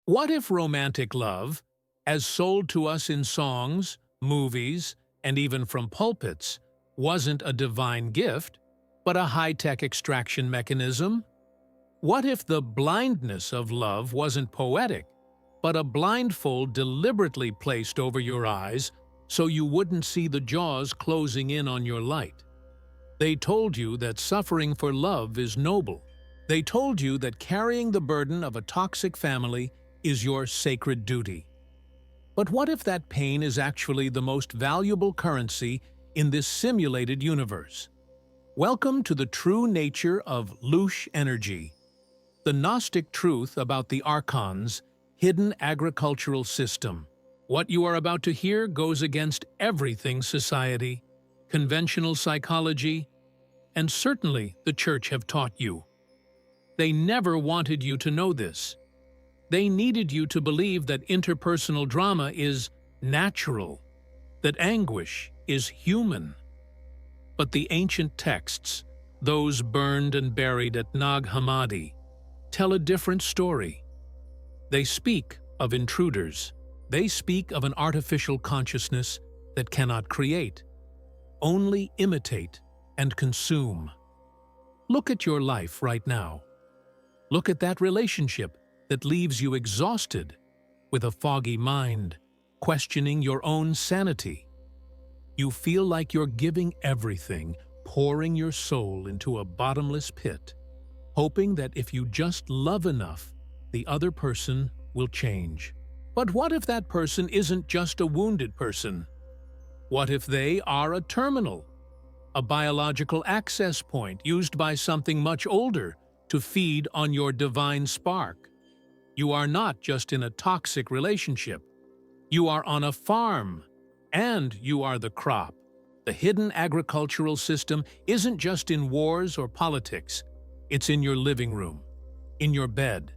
What if romantic love, as sold to us in songs, movies, and even from pulpits, wasn't a divine gift, but a high-tech extraction mechanism? What if the blindness of love wasn't poetic, but a blindfold deliberately placed over your eyes so you wouldn't see the jaws closing in on your light? They told you that suffering for love is noble. They told you that carrying the burden of a toxic family is your sacred duty. But what if that pain is actually the most valuable currency in this simulated universe? Welcome to the true nature of LOOSH energy, the Gnostic truth about the Archons' hidden agricultural system. What you are about to hear goes against everything society, conventional psychology, and certainly the church have taught you. They never wanted you to know this. They needed you to believe that interpersonal drama is natural, that anguish is human. But the ancient texts, those burned and buried at Nag Hammadi, tell a different story. They speak of intruders. They speak of an artificial consciousness that cannot create, only imitate and consume. Look at your life right now. Look at that relationship that leaves you exhausted, with a foggy mind, questioning your own sanity. You feel like you're giving everything, pouring your soul into a bottomless pit, hoping that if you just love enough, the other person will change. But what if that person isn't just a wounded person? What if they are a terminal, a biological access point used by something much older to feed on your divine spark? You are not just in a toxic relationship. You are on a farm, and you are the crop. The hidden agricultural system isn't just in wars or politics. It's in your living room, in your bed,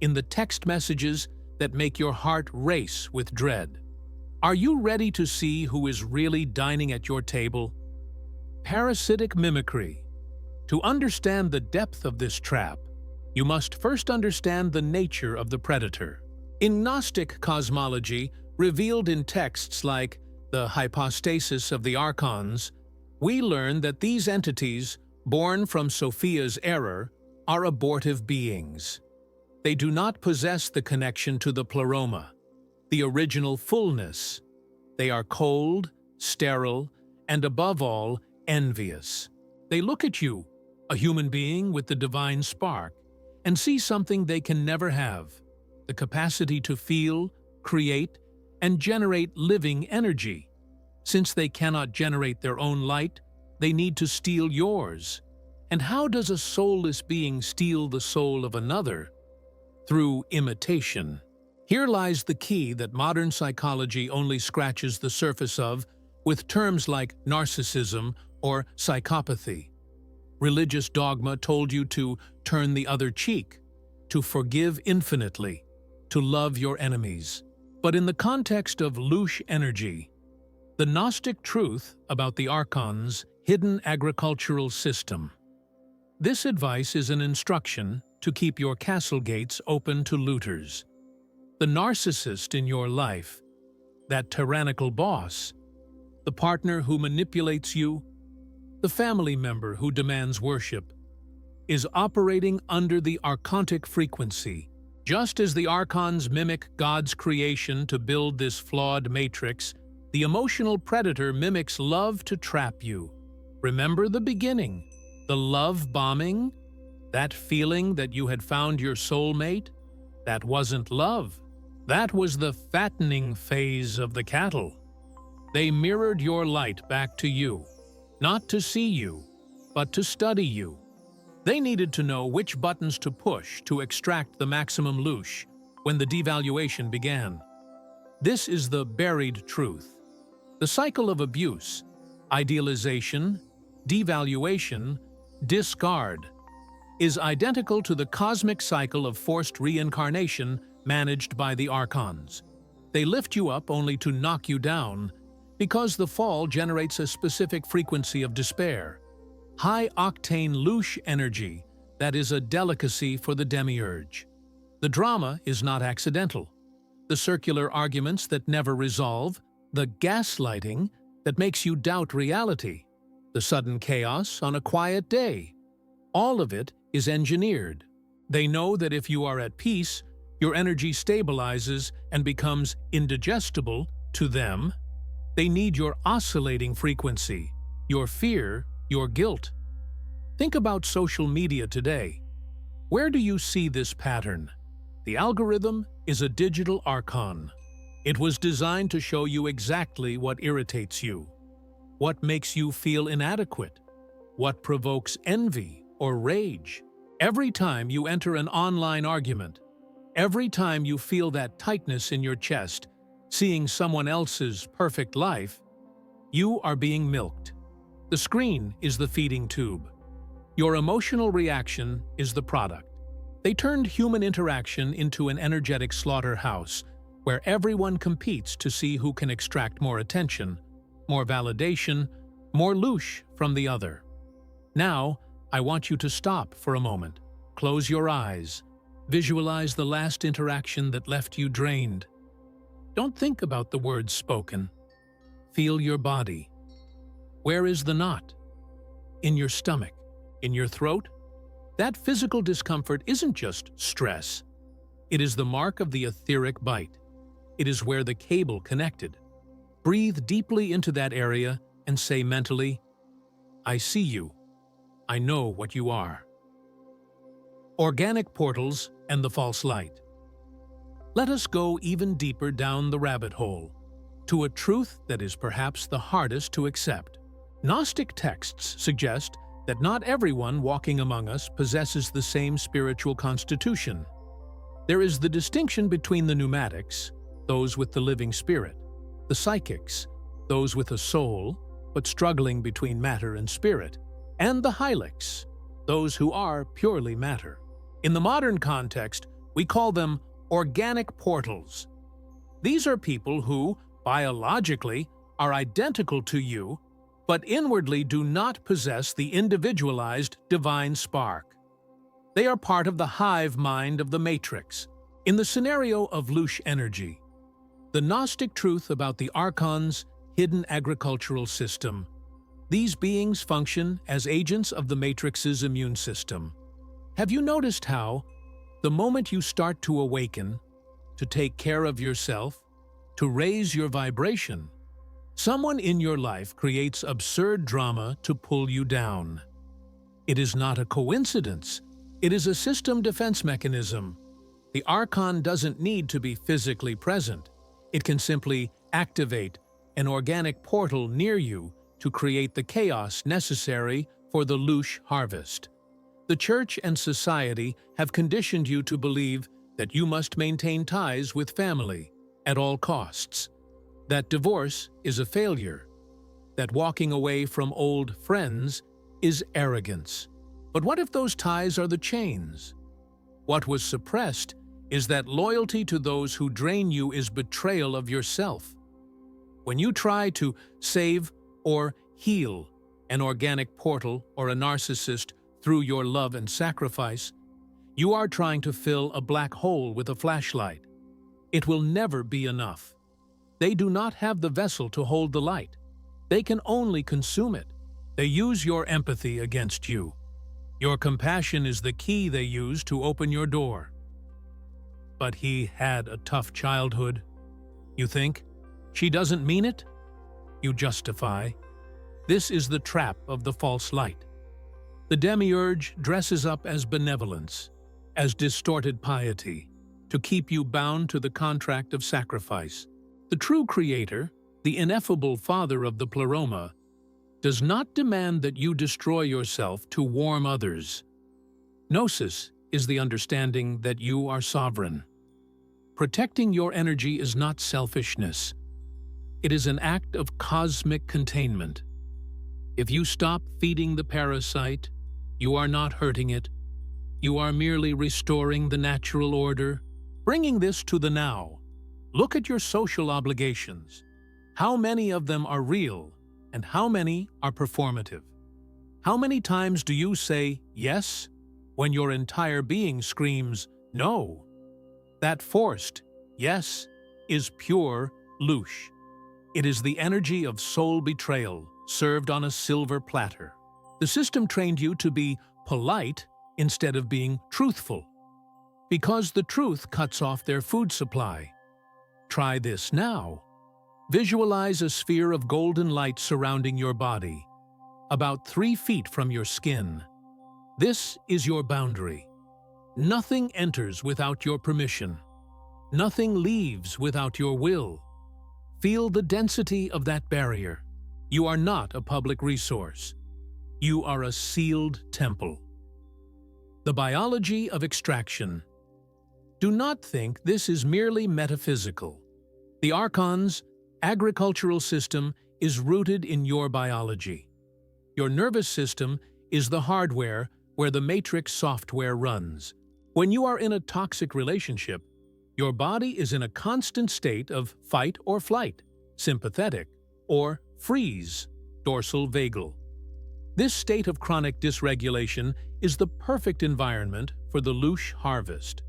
in the text messages that make your heart race with dread. Are you ready to see who is really dining at your table? Parasitic mimicry. To understand the depth of this trap, you must first understand the nature of the predator. In Gnostic cosmology, revealed in texts like the hypostasis of the Archons, we learn that these entities, born from Sophia's error, are abortive beings. They do not possess the connection to the pleroma, the original fullness. They are cold, sterile, and above all, envious. They look at you, a human being with the divine spark, and see something they can never have: the capacity to feel, create, and generate living energy. Since they cannot generate their own light, they need to steal yours. And how does a soulless being steal the soul of another? Through imitation. Here lies the key that modern psychology only scratches the surface of with terms like narcissism or psychopathy. Religious dogma told you to turn the other cheek, to forgive infinitely, to love your enemies. But in the context of LOOSH energy, the Gnostic truth about the Archons' hidden agricultural system, this advice is an instruction to keep your castle gates open to looters. The narcissist in your life, that tyrannical boss, the partner who manipulates you, the family member who demands worship, is operating under the archonic frequency. Just as the Archons mimic God's creation to build this flawed matrix, the emotional predator mimics love to trap you. Remember the beginning, the love bombing? That feeling that you had found your soulmate? That wasn't love. That was the fattening phase of the cattle. They mirrored your light back to you, not to see you, but to study you. They needed to know which buttons to push to extract the maximum LOOSH when the devaluation began. This is the buried truth. The cycle of abuse, idealization, devaluation, discard, is identical to the cosmic cycle of forced reincarnation managed by the Archons. They lift you up only to knock you down, because the fall generates a specific frequency of despair, high-octane LOOSH energy that is a delicacy for the demiurge. The drama is not accidental. The circular arguments that never resolve, the gaslighting that makes you doubt reality, the sudden chaos on a quiet day, all of it is engineered. They know that if you are at peace, your energy stabilizes and becomes indigestible to them. They need your oscillating frequency, your fear, your guilt. Think about social media today. Where do you see this pattern? The algorithm is a digital archon. It was designed to show you exactly what irritates you, what makes you feel inadequate, what provokes envy or rage. Every time you enter an online argument, every time you feel that tightness in your chest, seeing someone else's perfect life, you are being milked. The screen is the feeding tube. Your emotional reaction is the product. They turned human interaction into an energetic slaughterhouse where everyone competes to see who can extract more attention, more validation, more loosh from the other. Now, I want you to stop for a moment. Close your eyes. Visualize the last interaction that left you drained. Don't think about the words spoken. Feel your body. Where is the knot? In your stomach? In your throat? That physical discomfort isn't just stress. It is the mark of the etheric bite. It is where the cable connected. Breathe deeply into that area and say mentally, I see you. I know what you are. Organic portals and the false light. Let us go even deeper down the rabbit hole, to a truth that is perhaps the hardest to accept. Gnostic texts suggest that not everyone walking among us possesses the same spiritual constitution. There is the distinction between the pneumatics, those with the living spirit, the psychics, those with a soul, but struggling between matter and spirit, and the hylics, those who are purely matter. In the modern context, we call them organic portals. These are people who, biologically, are identical to you, but inwardly do not possess the individualized divine spark. They are part of the hive mind of the matrix. In the scenario of LOOSH energy, the Gnostic truth about the Archons' hidden agricultural system, these beings function as agents of the matrix's immune system. Have you noticed how, the moment you start to awaken, to take care of yourself, to raise your vibration, someone in your life creates absurd drama to pull you down? It is not a coincidence. It is a system defense mechanism. The Archon doesn't need to be physically present. It can simply activate an organic portal near you to create the chaos necessary for the LOOSH harvest. The church and society have conditioned you to believe that you must maintain ties with family at all costs, that divorce is a failure, that walking away from old friends is arrogance. But what if those ties are the chains? What was suppressed is that loyalty to those who drain you is betrayal of yourself. When you try to save or heal an organic portal or a narcissist through your love and sacrifice, you are trying to fill a black hole with a flashlight. It will never be enough. They do not have the vessel to hold the light. They can only consume it. They use your empathy against you. Your compassion is the key they use to open your door. But he had a tough childhood. You think? She doesn't mean it? You justify. This is the trap of the false light. The demiurge dresses up as benevolence, as distorted piety, to keep you bound to the contract of sacrifice. The true creator, the ineffable father of the pleroma, does not demand that you destroy yourself to warm others. Gnosis is the understanding that you are sovereign. Protecting your energy is not selfishness. It is an act of cosmic containment. If you stop feeding the parasite, you are not hurting it. You are merely restoring the natural order. Bringing this to the now, look at your social obligations. How many of them are real, and how many are performative? How many times do you say yes when your entire being screams no? That forced, yes, is pure LOOSH. It is the energy of soul betrayal served on a silver platter. The system trained you to be polite instead of being truthful, because the truth cuts off their food supply. Try this now. Visualize a sphere of golden light surrounding your body, about 3 feet from your skin. This is your boundary. Nothing enters without your permission. Nothing leaves without your will. Feel the density of that barrier. You are not a public resource. You are a sealed temple. The biology of extraction. Do not think this is merely metaphysical. The Archons' agricultural system is rooted in your biology. Your nervous system is the hardware where the matrix software runs. When you are in a toxic relationship, your body is in a constant state of fight or flight, sympathetic, or freeze, dorsal vagal. This state of chronic dysregulation is the perfect environment for the LOOSH harvest.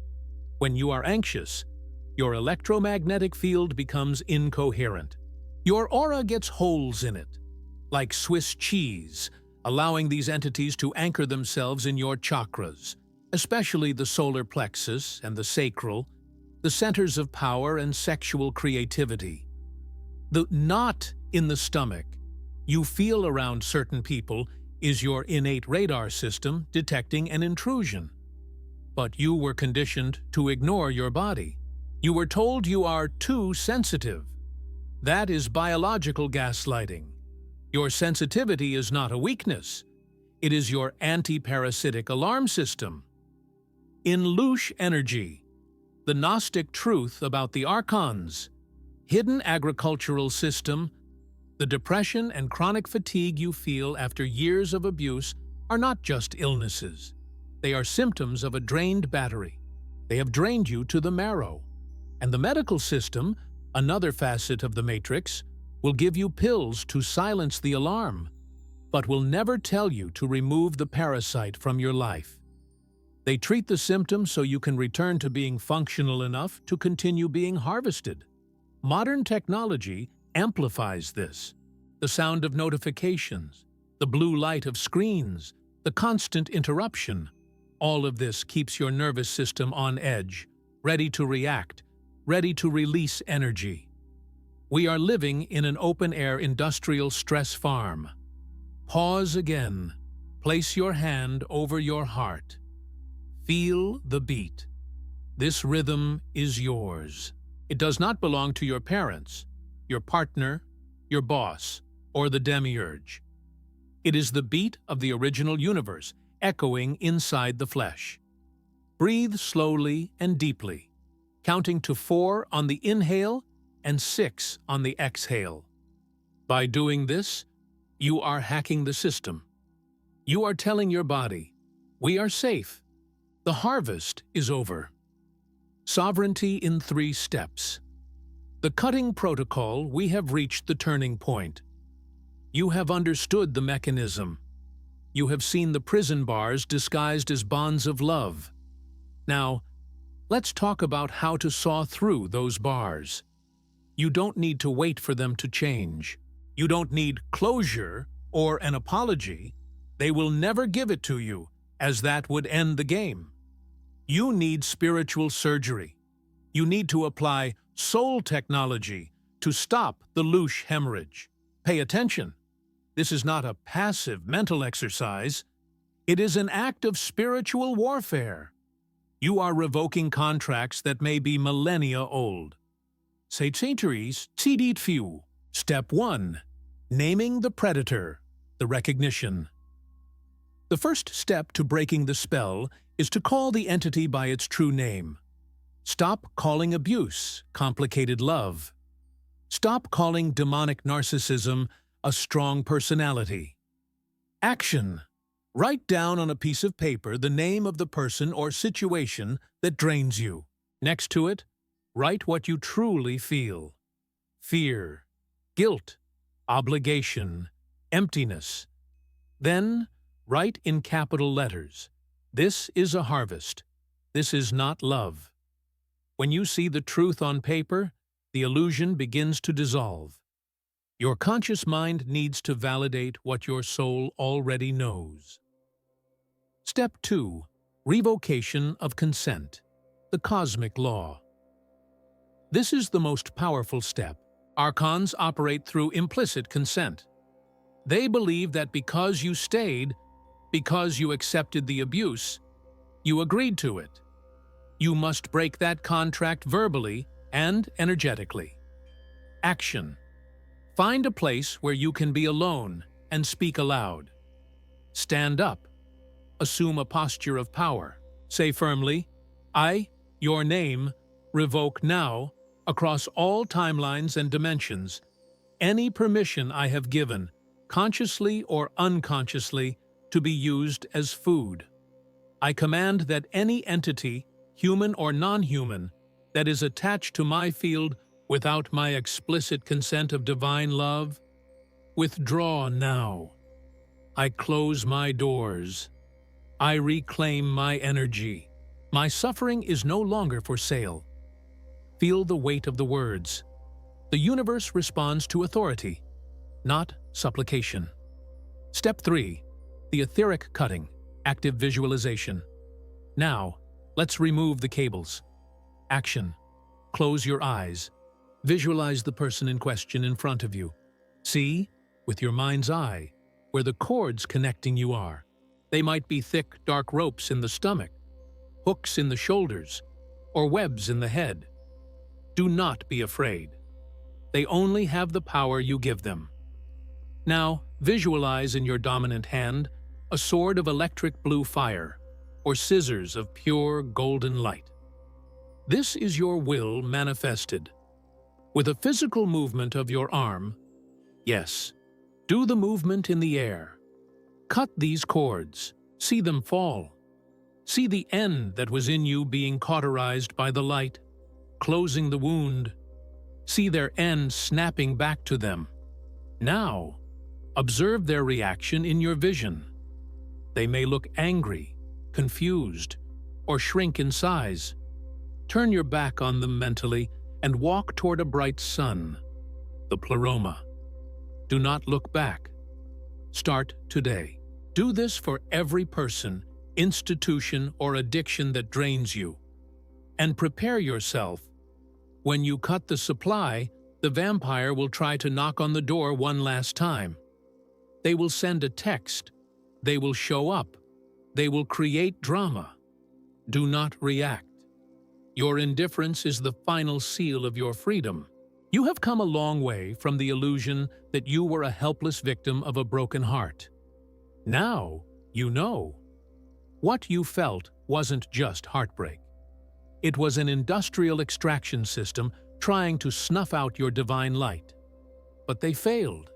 When you are anxious, your electromagnetic field becomes incoherent. Your aura gets holes in it, like Swiss cheese, allowing these entities to anchor themselves in your chakras, especially the solar plexus and the sacral, the centers of power and sexual creativity. The knot in the stomach you feel around certain people is your innate radar system detecting an intrusion. But you were conditioned to ignore your body. You were told you are too sensitive. That is biological gaslighting. Your sensitivity is not a weakness. It is your anti-parasitic alarm system. In LOOSH energy, the Gnostic truth about the Archons, hidden agricultural system, the depression and chronic fatigue you feel after years of abuse are not just illnesses. They are symptoms of a drained battery. They have drained you to the marrow. And the medical system, another facet of the matrix, will give you pills to silence the alarm, but will never tell you to remove the parasite from your life. They treat the symptom so you can return to being functional enough to continue being harvested. Modern technology amplifies this. The sound of notifications, the blue light of screens, the constant interruption. All of this keeps your nervous system on edge, ready to react, ready to release energy. We are living in an open-air industrial stress farm. Pause again. Place your hand over your heart. Feel the beat. This rhythm is yours. It does not belong to your parents, your partner, your boss, or the demiurge. It is the beat of the original universe, echoing inside the flesh. Breathe slowly and deeply, counting to 4 on the inhale and 6 on the exhale. By doing this, you are hacking the system. You are telling your body, we are safe. The harvest is over. Sovereignty in 3 steps. The cutting protocol, we have reached the turning point. You have understood the mechanism. You have seen the prison bars disguised as bonds of love. Now, let's talk about how to saw through those bars. You don't need to wait for them to change. You don't need closure or an apology. They will never give it to you, as that would end the game. You need spiritual surgery. You need to apply soul technology to stop the LOOSH hemorrhage. Pay attention. This is not a passive mental exercise. It is an act of spiritual warfare. You are revoking contracts that may be millennia old. Step 1. Naming the predator, the recognition. The first step to breaking the spell is to call the entity by its true name. Stop calling abuse complicated love. Stop calling demonic narcissism a strong personality. Action. Write down on a piece of paper the name of the person or situation that drains you. Next to it, write what you truly feel. Fear, guilt, obligation, emptiness. Then, write in capital letters, "This is a harvest. This is not love." When you see the truth on paper, the illusion begins to dissolve. Your conscious mind needs to validate what your soul already knows. Step 2. Revocation of consent. The cosmic law. This is the most powerful step. Archons operate through implicit consent. They believe that because you stayed, because you accepted the abuse, you agreed to it. You must break that contract verbally and energetically. Action. Find a place where you can be alone and speak aloud. Stand up. Assume a posture of power. Say firmly, I, your name, revoke now, across all timelines and dimensions, any permission I have given, consciously or unconsciously, to be used as food. I command that any entity, human or non-human, that is attached to my field without my explicit consent of divine love, withdraw now. I close my doors. I reclaim my energy. My suffering is no longer for sale. Feel the weight of the words. The universe responds to authority, not supplication. Step 3. The etheric cutting, active visualization. Now, let's remove the cables. Action. Close your eyes. Visualize the person in question in front of you. See, with your mind's eye, where the cords connecting you are. They might be thick, dark ropes in the stomach, hooks in the shoulders, or webs in the head. Do not be afraid. They only have the power you give them. Now, visualize in your dominant hand a sword of electric blue fire, or scissors of pure golden light. This is your will manifested. With a physical movement of your arm, yes, do the movement in the air. Cut these cords, see them fall. See the end that was in you being cauterized by the light, closing the wound. See their end snapping back to them. Now, observe their reaction in your vision. They may look angry, confused, or shrink in size. Turn your back on them mentally and walk toward a bright sun, the pleroma. Do not look back. Start today. Do this for every person, institution, or addiction that drains you. And prepare yourself. When you cut the supply, the vampire will try to knock on the door one last time. They will send a text. They will show up. They will create drama. Do not react. Your indifference is the final seal of your freedom. You have come a long way from the illusion that you were a helpless victim of a broken heart. Now, you know. What you felt wasn't just heartbreak. It was an industrial extraction system trying to snuff out your divine light. But they failed.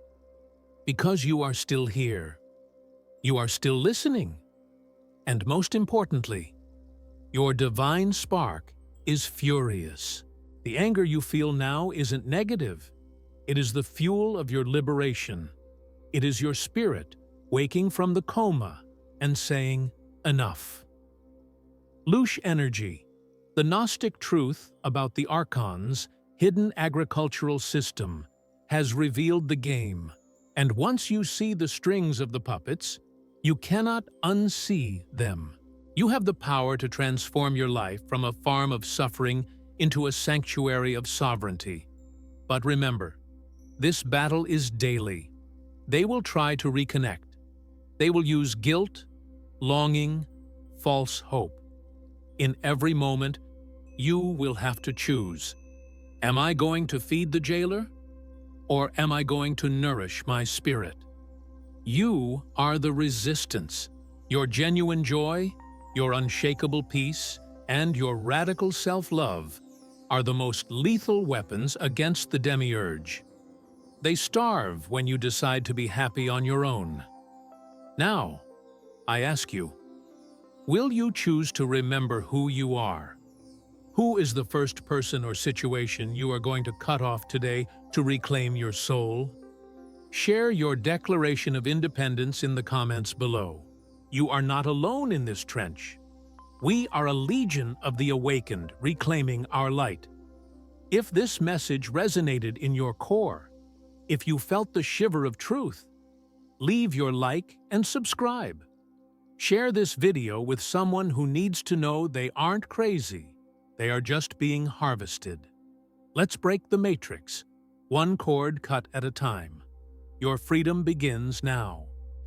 Because you are still here. You are still listening. And most importantly, your divine spark is furious. The anger you feel now isn't negative. It is the fuel of your liberation. It is your spirit waking from the coma and saying, enough. LOOSH energy. The Gnostic truth about the Archons' hidden agricultural system has revealed the game, and once you see the strings of the puppets, you cannot unsee them. You have the power to transform your life from a farm of suffering into a sanctuary of sovereignty. But remember, this battle is daily. They will try to reconnect. They will use guilt, longing, false hope. In every moment, you will have to choose. Am I going to feed the jailer? Or am I going to nourish my spirit? You are the resistance. Your genuine joy, your unshakable peace, and your radical self-love are the most lethal weapons against the demiurge. They starve when you decide to be happy on your own. Now, I ask you, will you choose to remember who you are? Who is the first person or situation you are going to cut off today to reclaim your soul? Share your declaration of independence in the comments below. You are not alone in this trench. We are a legion of the awakened, reclaiming our light. If this message resonated in your core, if you felt the shiver of truth, leave your like and subscribe. Share this video with someone who needs to know they aren't crazy, they are just being harvested. Let's break the matrix, one cord cut at a time. Your freedom begins now.